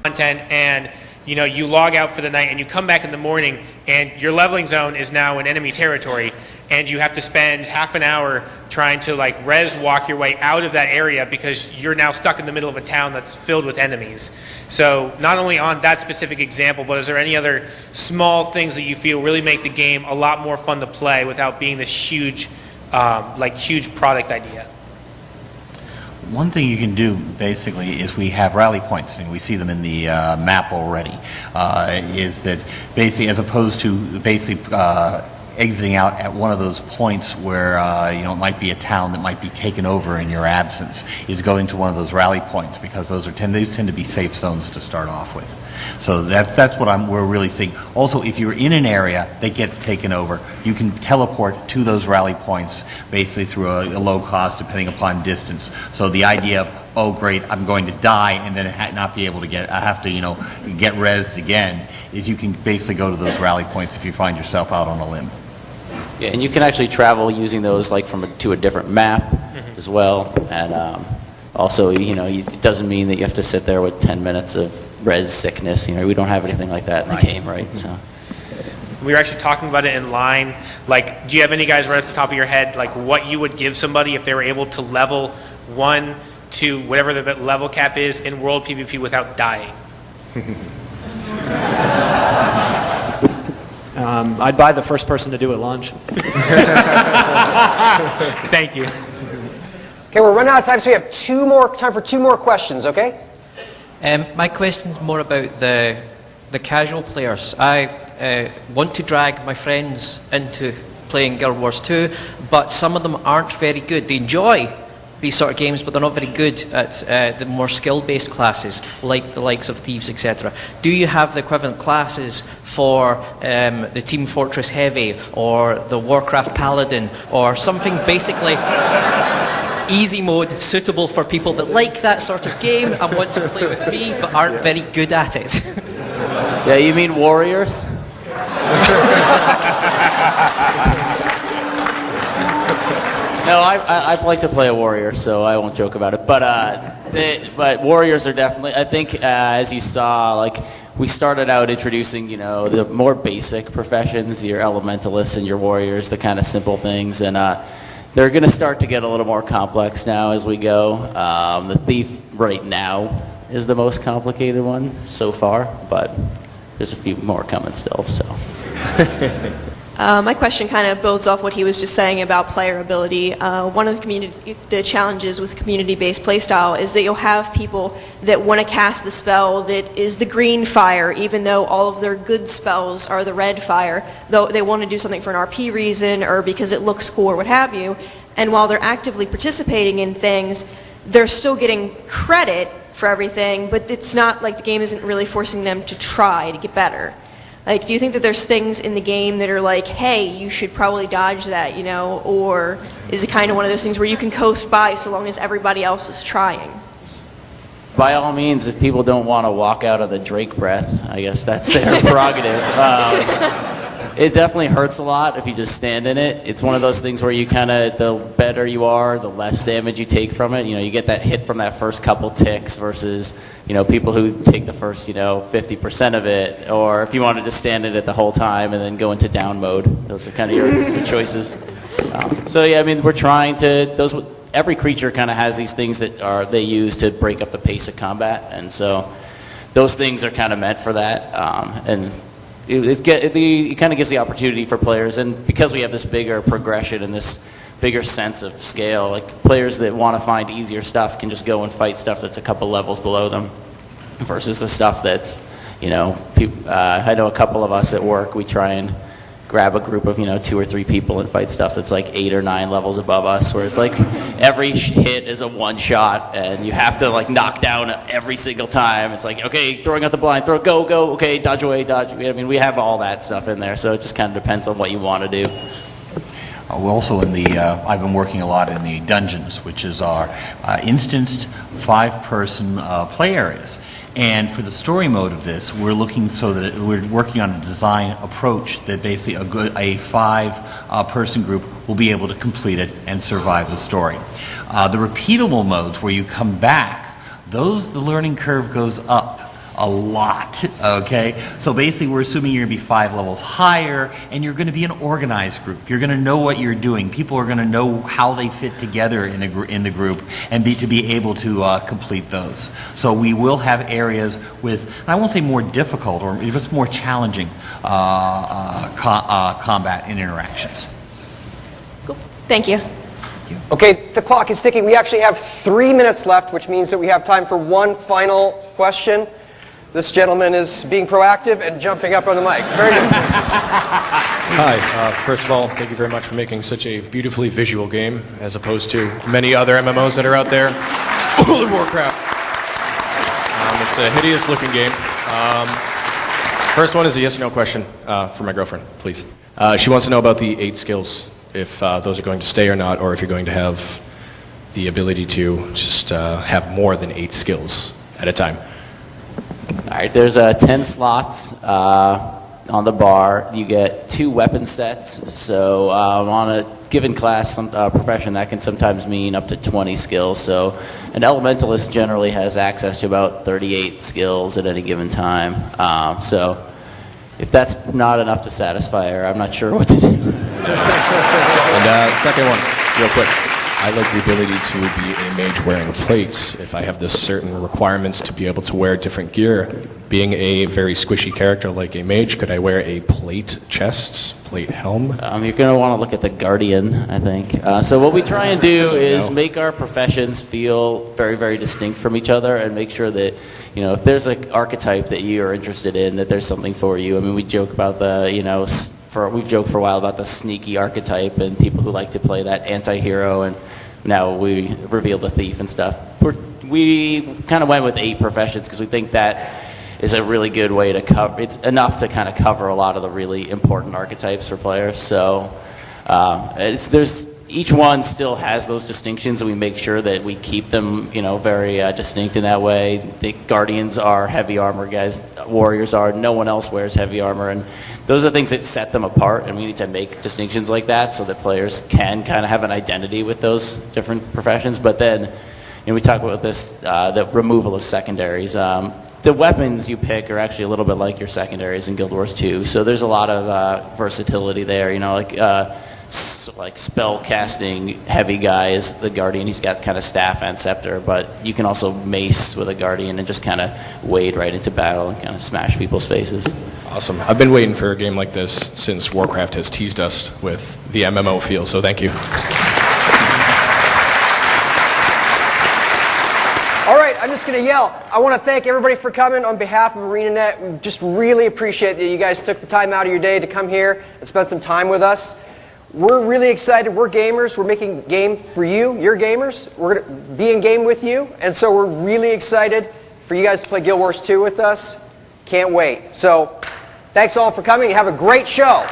content and you log out for the night and you come back in the morning and your leveling zone is now in enemy territory and you have to spend half an hour trying to res walk your way out of that area because you're now stuck in the middle of a town that's filled with enemies. So not only on that specific example, but is there any other small things that you feel really make the game a lot more fun to play without being this huge huge product idea? One thing you can do basically is we have rally points, and we see them in the map already, is that basically as opposed to basically exiting out at one of those points where it might be a town that might be taken over in your absence, is going to one of those rally points, because those tend to be safe zones to start off with. So that's what we're really seeing. Also, if you're in an area that gets taken over, you can teleport to those rally points basically through a low cost, depending upon distance. So the idea of, oh great, I'm going to die and then not be able to I have to get rezzed again, is you can basically go to those rally points if you find yourself out on a limb. Yeah, and you can actually travel using those to a different map as well. And also, it doesn't mean that you have to sit there with 10 minutes of res sickness. We don't have anything like that in the game, right? So we were actually talking about it in line. Do you have any guys right off the top of your head, what you would give somebody if they were able to level 1 to whatever the level cap is in World PvP without dying? I'd buy the first person to do it lunch. Thank you. Okay, we're running out of time, so we have time for two more questions, okay? My question is more about the casual players. I want to drag my friends into playing Guild Wars 2, but some of them aren't very good. They enjoy these sort of games, but they're not very good at the more skill-based classes, like the likes of Thieves, etc. Do you have the equivalent classes for the Team Fortress Heavy, or the Warcraft Paladin, or something basically easy mode suitable for people that like that sort of game and want to play with me, but aren't very good at it? Yeah, you mean warriors? No, I like to play a warrior, so I won't joke about it. But warriors are definitely, I think, as you saw, we started out introducing, the more basic professions, your elementalists and your warriors, the kind of simple things, and they're going to start to get a little more complex now as we go. The thief right now is the most complicated one so far, but there's a few more coming still. So. My question kind of builds off what he was just saying about player ability. One of the challenges with community-based playstyle is that you'll have people that want to cast the spell that is the green fire, even though all of their good spells are the red fire, though they want to do something for an RP reason or because it looks cool or what have you. And while they're actively participating in things, they're still getting credit for everything, but it's not like the game isn't really forcing them to try to get better. Do you think that there's things in the game that are like, hey, you should probably dodge that, or is it kind of one of those things where you can coast by so long as everybody else is trying? By all means, if people don't want to walk out of the Drake breath, I guess that's their prerogative. It definitely hurts a lot if you just stand in it. It's one of those things where the better you are, the less damage you take from it. You get that hit from that first couple ticks versus, people who take the first, 50% of it. Or if you want to just stand in it the whole time and then go into down mode. Those are kind of your choices. So yeah, we're trying to, every creature kind of has these things that they use to break up the pace of combat. And so those things are kind of meant for that. And it kind of gives the opportunity for players, and because we have this bigger progression and this bigger sense of scale, players that want to find easier stuff can just go and fight stuff that's a couple levels below them versus the stuff that's, I know a couple of us at work, we try and grab a group of 2 or 3 people and fight stuff that's 8 or 9 levels above us, where it's every hit is a one shot and you have to knock down every single time. It's okay, throwing out the blind, go, okay, dodge away, dodge. We have all that stuff in there, so it just kind of depends on what you want to do. We're also in the, I've been working a lot in the dungeons, which is our instanced 5-person play areas. And for the story mode of this, we're looking so that we're working on a design approach that basically a 5-person group will be able to complete it and survive the story. The repeatable modes where you come back, the learning curve goes up. a lot, okay? So basically we're assuming you're gonna be 5 levels higher, and you're gonna be an organized group. You're gonna know what you're doing. People are gonna know how they fit together in the group, and to be able to complete those. So we will have areas with, I won't say more difficult, or just more challenging combat and interactions. Cool. Thank you. Okay, the clock is ticking. We actually have 3 minutes left, which means that we have time for one final question. This gentleman is being proactive and jumping up on the mic. Very good. Hi. First of all, thank you very much for making such a beautifully visual game, as opposed to many other MMOs that are out there. World of Warcraft. It's a hideous-looking game. First one is a yes or no question for my girlfriend, please. She wants to know about the 8 skills, if those are going to stay or not, or if you're going to have the ability to just have more than 8 skills at a time. All right, there's 10 slots on the bar. You get 2 weapon sets. So on a given class, profession, that can sometimes mean up to 20 skills. So an elementalist generally has access to about 38 skills at any given time. So if that's not enough to satisfy her, I'm not sure what to do. And second one, real quick. I like the ability to be a mage wearing plate. If I have this certain requirements to be able to wear different gear, being a very squishy character like a mage, could I wear a plate chest, plate helm? You're going to want to look at the Guardian, I think. So what we try and do is make our professions feel very, very distinct from each other, and make sure that, you know, if there's an archetype that you are interested in, that there's something for you. I mean, we joke about the, you know, we've joked for a while about the sneaky archetype and people who like to play that anti-hero, and now we reveal the thief and stuff. We kind of went with 8 professions because we think that is a really good way to cover. It's enough to kind of cover a lot of the really important archetypes for players. So each one still has those distinctions, and we make sure that we keep them, you know, very distinct in that way. The Guardians are heavy armor guys. Warriors are. No one else wears heavy armor, and those are things that set them apart, and we need to make distinctions like that so that players can kind of have an identity with those different professions. But then, you know, we talk about this, the removal of secondaries. The weapons you pick are actually a little bit like your secondaries in Guild Wars 2, so there's a lot of versatility there. You know, like spell casting heavy guy is the Guardian. He's got kind of staff and scepter, but you can also mace with a Guardian and just kind of wade right into battle and kind of smash people's faces. Awesome. I've been waiting for a game like this since Warcraft has teased us with the MMO feel, so thank you. All right, I'm just going to yell. I want to thank everybody for coming on behalf of ArenaNet. We just really appreciate that you guys took the time out of your day to come here and spend some time with us. We're really excited. We're gamers. We're making a game for you. You're gamers. We're going to be in game with you. And so we're really excited for you guys to play Guild Wars 2 with us. Can't wait. So thanks all for coming. Have a great show.